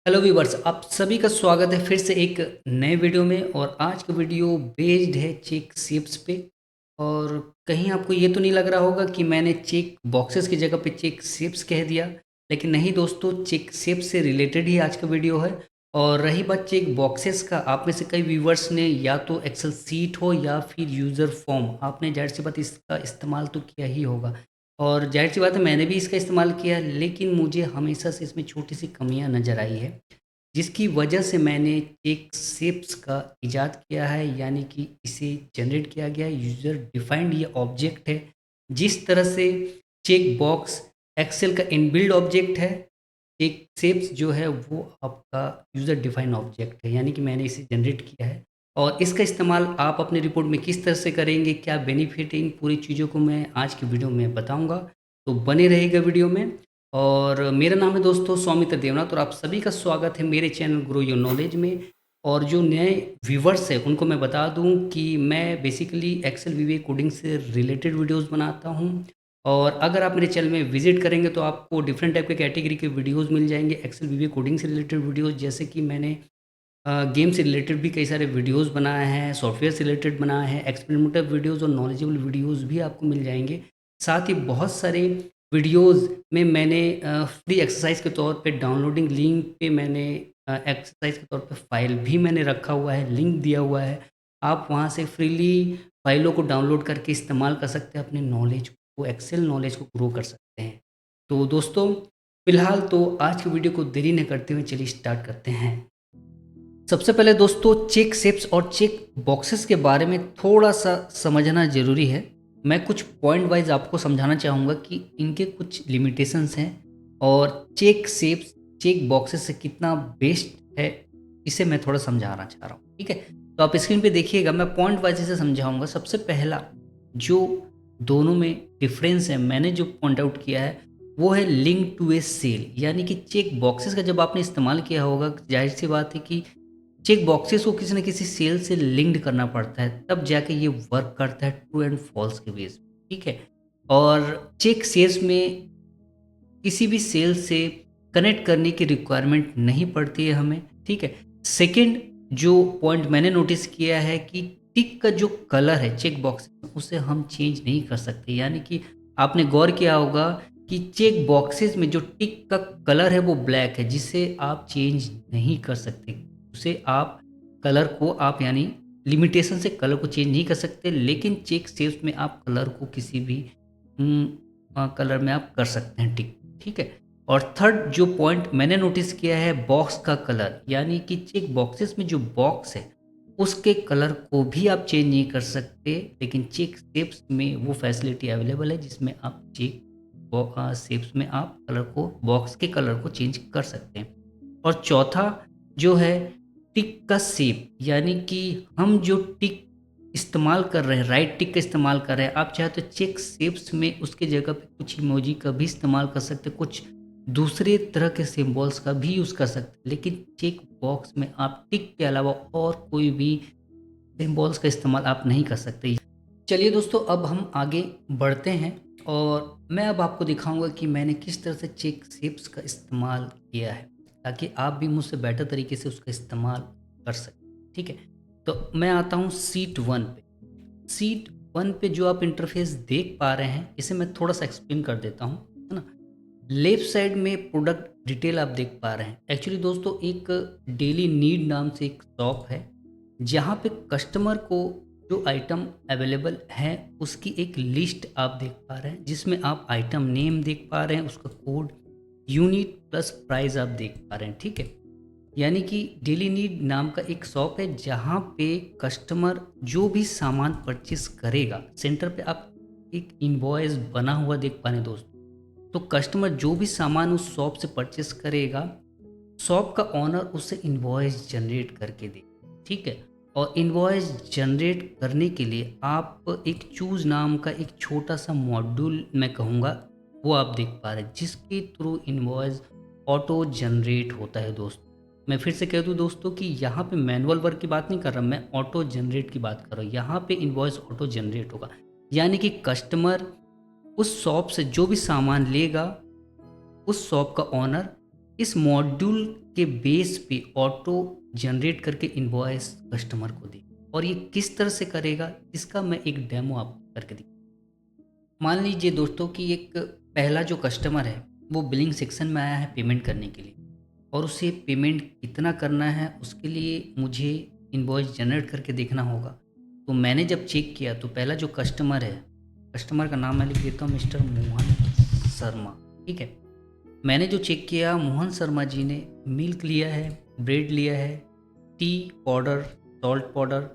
Hello viewers, आप सभी का स्वागत है फिर से एक नए वीडियो में। और आज का वीडियो बेस्ड है चेक शेप्स पे। और कहीं आपको ये तो नहीं लग रहा होगा कि मैंने चेक बॉक्सेस की जगह पे चेक शेप्स कह दिया, लेकिन नहीं दोस्तों, चेक शेप्स से रिलेटेड ही आज का वीडियो है। और रही बात चेक बॉक्सेस का, आप में से कई व्यूवर्स ने या तो एक्सेल सीट हो या फिर यूज़र फॉर्म, आपने जाहिर सी बात इसका इस्तेमाल तो किया ही होगा। और ज़ाहिर सी बात है मैंने भी इसका इस्तेमाल किया, लेकिन मुझे हमेशा से इसमें छोटी-सी कमियाँ नज़र आई है, जिसकी वजह से मैंने एक शेप्स का इजाद किया है, यानी कि इसे जनरेट किया गया है। यूज़र डिफाइंड ये ऑब्जेक्ट है। जिस तरह से चेक बॉक्स एक्सेल का इनबिल्ट ऑब्जेक्ट है, एक शेप्स जो है वो आपका यूज़र डिफाइंड ऑब्जेक्ट है, यानी कि मैंने इसे जनरेट किया है। और इसका इस्तेमाल आप अपनी रिपोर्ट में किस तरह से करेंगे, क्या बेनिफिट है, इन पूरी चीज़ों को मैं आज की वीडियो में बताऊंगा। तो बने रहेगा वीडियो में। और मेरा नाम है दोस्तों सौमित्र देवनाथ, और आप सभी का स्वागत है मेरे चैनल ग्रो योर नॉलेज में। और जो नए व्यूवर्स हैं उनको मैं बता दूं कि मैं बेसिकली एक्सेल वीबीए कोडिंग से रिलेटेड वीडियोस बनाता हूं। और अगर आप मेरे चैनल में विजिट करेंगे तो आपको डिफरेंट टाइप के कैटेगरी के वीडियोस मिल जाएंगे। एक्सेल वीबीए कोडिंग से रिलेटेड वीडियोस, जैसे कि मैंने गेम से रिलेटेड भी कई सारे वीडियोस बनाए हैं, सॉफ्टवेयर से रिलेटेड बनाए हैं, एक्सपेरिमेंटल वीडियोस और नॉलेजेबल वीडियोस भी आपको मिल जाएंगे। साथ ही बहुत सारे वीडियोस में मैंने फ्री एक्सरसाइज के तौर पे डाउनलोडिंग लिंक पे मैंने एक्सरसाइज के तौर पे फाइल भी मैंने रखा हुआ है, लिंक दिया हुआ है। आप वहाँ से फ्रीली फाइलों को डाउनलोड करके इस्तेमाल कर सकते हैं, अपने नॉलेज को, एक्सेल नॉलेज को ग्रो कर सकते हैं। तो दोस्तों, फिलहाल तो आज की वीडियो को देरी न करते हुए चलिए स्टार्ट करते हैं। सबसे पहले दोस्तों, चेक शेप्स और चेक बॉक्सेस के बारे में थोड़ा सा समझना ज़रूरी है। मैं कुछ पॉइंट वाइज आपको समझाना चाहूँगा कि इनके कुछ लिमिटेशंस हैं, और चेक शेप्स चेक बॉक्सेस से कितना बेस्ट है, इसे मैं थोड़ा समझाना चाह रहा हूँ। ठीक है, तो आप स्क्रीन पे देखिएगा, मैं पॉइंट वाइज इसे समझाऊंगा। सबसे पहला जो दोनों में डिफरेंस है, मैंने जो पॉइंट आउट किया है, वो है लिंक टू ए सेल। यानी कि चेक बॉक्सेस का जब आपने इस्तेमाल किया होगा, जाहिर सी बात है कि चेक बॉक्सेस को किसी न किसी सेल से लिंक्ड करना पड़ता है, तब जाके ये वर्क करता है ट्रू एंड फॉल्स के बेस पे। ठीक है, और चेक सेल्स में किसी भी सेल से कनेक्ट करने की रिक्वायरमेंट नहीं पड़ती है हमें। ठीक है, सेकंड जो पॉइंट मैंने नोटिस किया है कि टिक का जो कलर है चेक बॉक्स में, उसे हम चेंज नहीं कर सकते। यानी कि आपने गौर किया होगा कि चेक बॉक्सेस में जो टिक का कलर है वो ब्लैक है, जिसे आप चेंज नहीं कर सकते। उसे आप कलर को आप यानी लिमिटेशन से कलर को चेंज नहीं कर सकते, लेकिन चेक सेल्स में आप कलर को किसी भी कलर में आप कर सकते हैं टिक। ठीक है, और थर्ड जो पॉइंट मैंने नोटिस किया है, बॉक्स का कलर। यानी कि चेक बॉक्सेस में जो बॉक्स है उसके कलर को भी आप चेंज नहीं कर सकते, लेकिन चेक शेप्स में वो फैसिलिटी अवेलेबल है, जिसमें आप चेक शेप्स में आप कलर को, बॉक्स के कलर को चेंज कर सकते हैं। और चौथा जो है टिक का शेप। यानी कि हम जो टिक इस्तेमाल कर रहे हैं, राइट टिक का इस्तेमाल कर रहे हैं, आप चाहे तो चेक शेप्स में उसके जगह पे कुछ इमोजी का भी इस्तेमाल कर सकते हैं, कुछ दूसरे तरह के सिंबल्स का भी यूज़ कर सकते हैं, लेकिन चेक बॉक्स में आप टिक के अलावा और कोई भी सिंबल्स का इस्तेमाल आप नहीं कर सकते। चलिए दोस्तों, अब हम आगे बढ़ते हैं, और मैं अब आपको दिखाऊंगा कि मैंने किस तरह से चेक शेप्स का इस्तेमाल किया है, ताकि आप भी मुझसे बेटर तरीके से उसका इस्तेमाल कर सकें। ठीक है, तो मैं आता हूँ सीट वन पे। सीट वन पे जो आप इंटरफेस देख पा रहे हैं, इसे मैं थोड़ा सा एक्सप्लेन कर देता हूँ, है ना। लेफ्ट साइड में प्रोडक्ट डिटेल आप देख पा रहे हैं। एक्चुअली दोस्तों, एक डेली नीड नाम से एक शॉप है, जहाँ पे कस्टमर को जो आइटम अवेलेबल है उसकी एक लिस्ट आप देख पा रहे हैं, जिसमें आप आइटम नेम देख पा रहे हैं, उसका कोड, यूनिट प्लस प्राइस आप देख पा रहे हैं। ठीक है, यानी कि डेली नीड नाम का एक शॉप है, जहाँ पे कस्टमर जो भी सामान परचेस करेगा, सेंटर पे आप एक इनवॉइस बना हुआ देख पा रहे हैं दोस्तों। तो कस्टमर जो भी सामान उस शॉप से परचेस करेगा, शॉप का ओनर उसे इनवॉइस जनरेट करके दे। ठीक है, और इनवॉइस जनरेट करने के लिए आप एक चूज नाम का एक छोटा सा मॉड्यूल मैं कहूँगा, वो आप देख पा रहे हैं, जिसके थ्रू इनवॉइस ऑटो जनरेट होता है दोस्तों। मैं फिर से कह दूं दोस्तों कि यहाँ पे मैनुअल वर्क की बात नहीं कर रहा, मैं ऑटो जनरेट की बात कर रहा हूँ। यहाँ पे इनवॉइस ऑटो जनरेट होगा, यानी कि कस्टमर उस शॉप से जो भी सामान लेगा, उस शॉप का ओनर इस मॉड्यूल के बेस पे ऑटो जनरेट करके इनवॉइस कस्टमर को दे। और ये किस तरह से करेगा, इसका मैं एक डेमो आपको करके दिखा। मान लीजिए दोस्तों कि एक पहला जो कस्टमर है वो बिलिंग सेक्शन में आया है पेमेंट करने के लिए, और उसे पेमेंट कितना करना है उसके लिए मुझे इनवॉइस जनरेट करके देखना होगा। तो मैंने जब चेक किया तो पहला जो कस्टमर है, कस्टमर का नाम मैं लिख देता हूँ, मिस्टर मोहन शर्मा। ठीक है, मैंने जो चेक किया, मोहन शर्मा जी ने मिल्क लिया है, ब्रेड लिया है, टी पाउडर, सॉल्ट पाउडर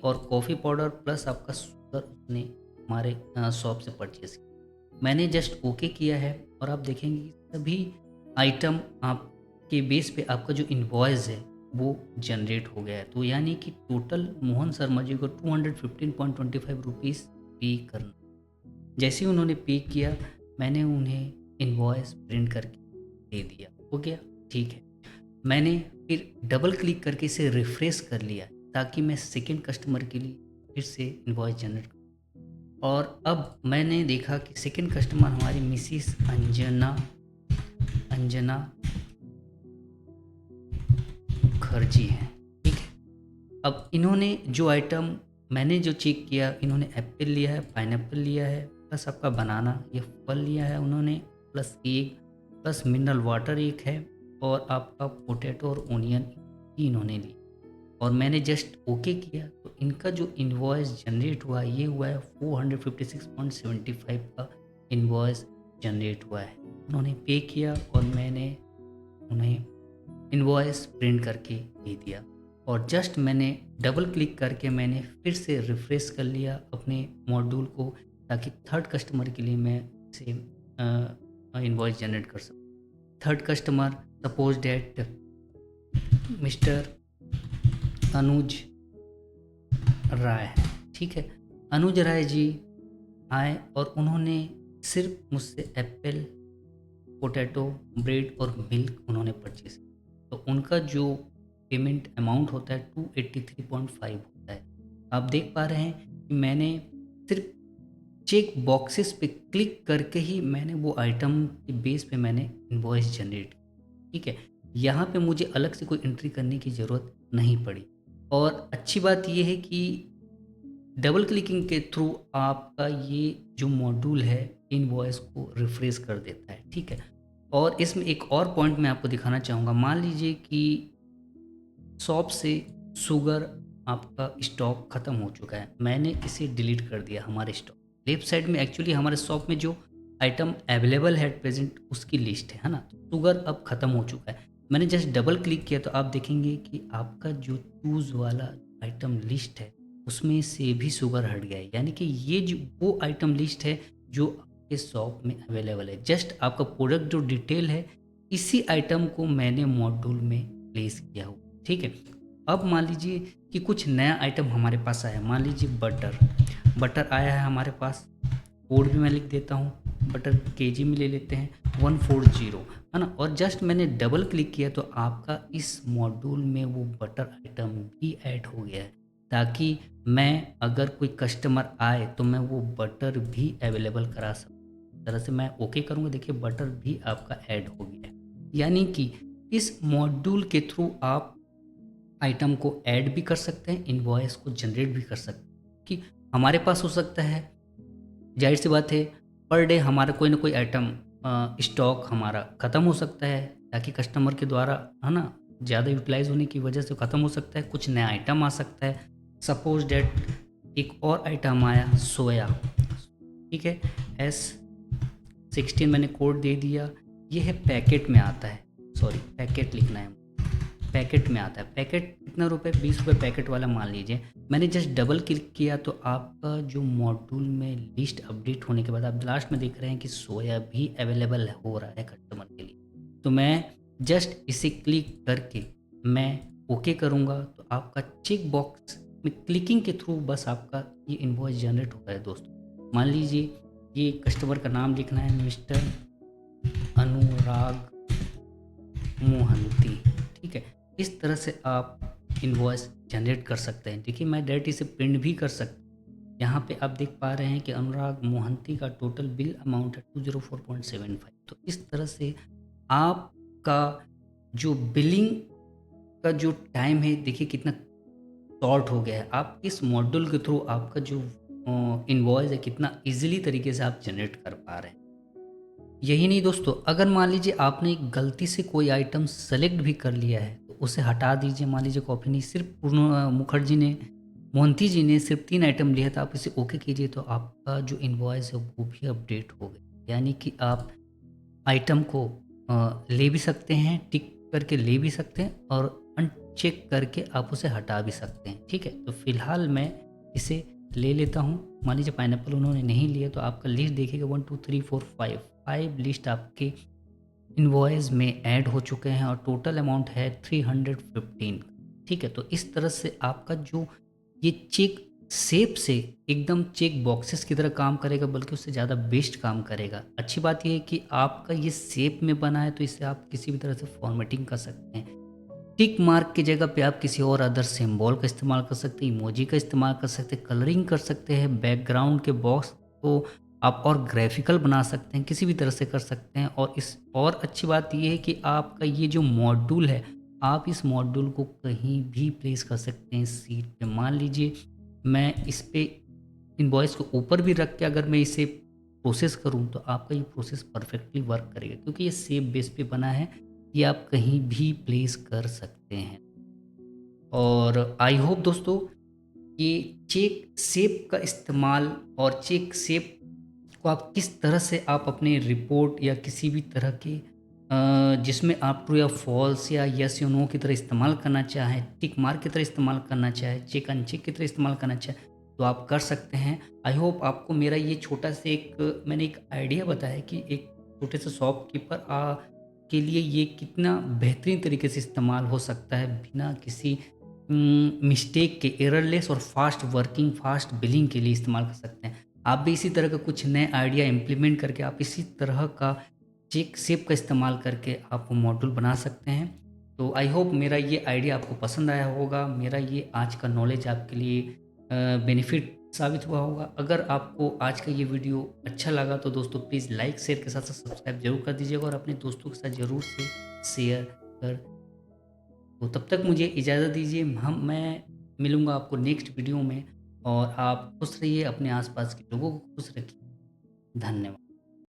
और कॉफ़ी पाउडर प्लस आपका शुगर उसने हमारे शॉप से परचेज किया। मैंने जस्ट ओके किया है और आप देखेंगे कि सभी आइटम आपके बेस पे आपका जो इनवॉइस है वो जनरेट हो गया है। तो यानी कि टोटल मोहन शर्मा जी को 215.25 रुपीज़ पे करना। जैसे ही उन्होंने पे किया, मैंने उन्हें इनवॉइस प्रिंट करके दे दिया। हो गया, ठीक है। मैंने फिर डबल क्लिक करके इसे रिफ्रेश कर लिया ताकि मैं सेकंड कस्टमर के लिए फिर से इनवॉइस जनरेट करूँ। और अब मैंने देखा कि सेकंड कस्टमर हमारी मिसिस अंजना अंजना मुखर्जी हैं। ठीक है, अब इन्होंने जो आइटम मैंने जो चेक किया, इन्होंने एप्पल लिया है, पाइनएप्पल लिया है, प्लस आपका बनाना ये फल लिया है उन्होंने, प्लस एक, प्लस मिनरल वाटर एक है, और आपका पोटैटो और ओनियन ही इन्होंने ली। और मैंने जस्ट ओके किया तो इनका जो इनवॉइस जनरेट हुआ ये हुआ है 456.75 का इनवॉइस जनरेट हुआ है। उन्होंने पे किया और मैंने उन्हें इनवॉइस प्रिंट करके दे दिया। और जस्ट मैंने डबल क्लिक करके मैंने फिर से रिफ्रेश कर लिया अपने मॉड्यूल को, ताकि थर्ड कस्टमर के लिए मैं इसे इनवॉइस जनरेट कर सकूँ। Third customer suppose that mister Anuj Rai है। ठीक है, अनुज राय जी आए और उन्होंने सिर्फ मुझसे एप्पल, पोटैटो, ब्रेड और मिल्क उन्होंने परचेज किया। तो उनका जो पेमेंट अमाउंट होता है 283.5 होता है। आप देख पा रहे हैं कि मैंने सिर्फ चेक बॉक्सेस पे क्लिक करके ही मैंने वो आइटम के बेस पे मैंने इनवॉइस जनरेट की। ठीक है, यहाँ पे मुझे अलग से कोई एंट्री करने की ज़रूरत नहीं पड़ी। और अच्छी बात ये है कि डबल क्लिकिंग के थ्रू आपका ये जो मॉड्यूल है इनवॉइस को रिफ्रेश कर देता है। ठीक है, और इसमें एक और पॉइंट मैं आपको दिखाना चाहूँगा। मान लीजिए कि शॉप से शुगर आपका स्टॉक ख़त्म हो चुका है, मैंने इसे डिलीट कर दिया हमारे स्टॉक। लेफ्ट साइड में एक्चुअली हमारे शॉप में जो आइटम अवेलेबल है एट प्रेजेंट उसकी लिस्ट है ना। तो शुगर अब ख़त्म हो चुका है, मैंने जस्ट डबल क्लिक किया तो आप देखेंगे कि आपका जो चूज़ वाला आइटम लिस्ट है उसमें से भी शुगर हट गया है। यानी कि ये जो वो आइटम लिस्ट है जो आपके शॉप में अवेलेबल है। जस्ट आपका प्रोडक्ट जो डिटेल है इसी आइटम को मैंने मॉड्यूल में प्लेस किया हो। ठीक है, अब मान लीजिए कि कुछ नया आइटम हमारे पास आया। मान लीजिए बटर, बटर आया है हमारे पास, कोड भी मैं लिख देता हूँ, बटर केजी में ले लेते हैं 140, है ना। और जस्ट मैंने डबल क्लिक किया तो आपका इस मॉड्यूल में वो बटर आइटम भी ऐड हो गया है, ताकि मैं अगर कोई कस्टमर आए तो मैं वो बटर भी अवेलेबल करा सकूँ। इस तरह से मैं ओके करूँगा, देखिए बटर भी आपका ऐड हो गया है। यानी कि इस मॉड्यूल के थ्रू आप आइटम को ऐड भी कर सकते हैं, इनवॉइस को जनरेट भी कर सकते हैं। कि हमारे पास हो सकता है, जाहिर सी बात है, पर डे हमारा कोई ना कोई आइटम स्टॉक हमारा ख़त्म हो सकता है, ताकि कस्टमर के द्वारा, है ना, ज़्यादा यूटिलाइज होने की वजह से ख़त्म हो सकता है। कुछ नया आइटम आ सकता है, सपोज डेट एक और आइटम आया सोया। ठीक है, S16 मैंने कोड दे दिया। ये है पैकेट में आता है, सॉरी पैकेट लिखना है, पैकेट में आता है। पैकेट कितना रुपए, 20 रुपये पैकेट वाला मान लीजिए। मैंने जस्ट डबल क्लिक किया तो आपका जो मॉड्यूल में लिस्ट अपडेट होने के बाद आप लास्ट में देख रहे हैं कि सोया भी अवेलेबल हो रहा है कस्टमर के लिए। तो मैं जस्ट इसे क्लिक करके मैं ओके करूँगा तो आपका चेक बॉक्स में क्लिकिंग के थ्रू बस आपका ये इनवॉइस जनरेट होता है दोस्तों। मान लीजिए ये कस्टमर का नाम लिखना है, मिस्टर अनुराग मोहंती। ठीक है, इस तरह से आप इनवॉइस जनरेट कर सकते हैं। देखिए मैं डायरेक्ट इसे प्रिंट भी कर सकता हूँ। यहाँ पे आप देख पा रहे हैं कि अनुराग मोहंती का टोटल बिल अमाउंट है 204.75। तो इस तरह से आप आपका जो बिलिंग का जो टाइम है देखिए कितना शॉर्ट हो गया है। आप इस मॉड्यूल के थ्रू आपका जो इनवॉइस है कितना ईज़िली तरीके से आप जनरेट कर पा रहे हैं। यही नहीं दोस्तों, अगर मान लीजिए आपने गलती से कोई आइटम सेलेक्ट भी कर लिया है, तो उसे हटा दीजिए। मान लीजिए कॉफ़ी नहीं, सिर्फ़ मुखर्जी ने मोहंती जी ने सिर्फ़ 3 आइटम लिया था, आप इसे ओके कीजिए तो आपका जो इनवॉइस है वो भी अपडेट हो गई। यानी कि आप आइटम को ले भी सकते हैं, टिक करके ले भी सकते हैं और अनचेक करके आप उसे हटा भी सकते हैं, ठीक है? तो फ़िलहाल मैं इसे ले लेता हूँ। मान लीजिए पाइनएप्पल उन्होंने नहीं लिया तो आपका लिस्ट देखिएगा 1 2 3 4 5 5 लिस्ट आपके इनवॉइस में ऐड हो चुके हैं और टोटल अमाउंट है 315, ठीक है? तो इस तरह से आपका जो ये चेक शेप से एकदम चेक बॉक्सेस की तरह काम करेगा, बल्कि उससे ज़्यादा बेस्ट काम करेगा। अच्छी बात ये है कि आपका ये शेप में बना है तो इसे आप किसी भी तरह से फॉर्मेटिंग कर सकते हैं। टिक मार्क की जगह पे आप किसी और अदर सिंबल का इस्तेमाल कर सकते हैं, इमोजी का इस्तेमाल कर सकते हैं, कलरिंग कर सकते हैं, बैकग्राउंड के बॉक्स को आप और ग्राफिकल बना सकते हैं, किसी भी तरह से कर सकते हैं। और इस और अच्छी बात ये है कि आपका ये जो मॉड्यूल है, आप इस मॉड्यूल को कहीं भी प्लेस कर सकते हैं सीट पे। मान लीजिए मैं इस पे इनवॉइस को ऊपर भी रख के अगर मैं इसे प्रोसेस करूँ तो आपका ये प्रोसेस परफेक्टली वर्क करेगा, क्योंकि ये सेम बेस पे बना है। ये आप कहीं भी प्लेस कर सकते हैं। और आई होप दोस्तों कि चेक शेप का इस्तेमाल और चेक शेप को आप किस तरह से आप अपने रिपोर्ट या किसी भी तरह के जिसमें आप ट्रू या फॉल्स या यस या नो की तरह इस्तेमाल करना चाहें, टिक मार्क की तरह इस्तेमाल करना चाहें, चेक अनचेक की तरह इस्तेमाल करना चाहें, तो आप कर सकते हैं। आई होप आपको मेरा ये छोटा सा एक मैंने एक आइडिया बताया कि एक छोटे से शॉपकीपर के लिए ये कितना बेहतरीन तरीके से इस्तेमाल हो सकता है, बिना किसी मिस्टेक के, एररलेस और फास्ट वर्किंग, फास्ट बिलिंग के लिए इस्तेमाल कर सकते हैं। आप भी इसी तरह का कुछ नए आइडिया इम्प्लीमेंट करके आप इसी तरह का चेक शेप का इस्तेमाल करके आप मॉड्यूल बना सकते हैं। तो आई होप मेरा ये आइडिया आपको पसंद आया होगा। मेरा ये आज का नॉलेज आपके लिए बेनिफिट साबित हुआ होगा। अगर आपको आज का ये वीडियो अच्छा लगा तो दोस्तों प्लीज़ लाइक शेयर के साथ साथ सब्सक्राइब जरूर कर दीजिएगा और अपने दोस्तों के साथ ज़रूर से शेयर कर। तो तब तक मुझे इजाज़त दीजिए। मैं मिलूँगा आपको नेक्स्ट वीडियो में। और आप खुश रहिए, अपने आसपास के लोगों को खुश रखिए। धन्यवाद।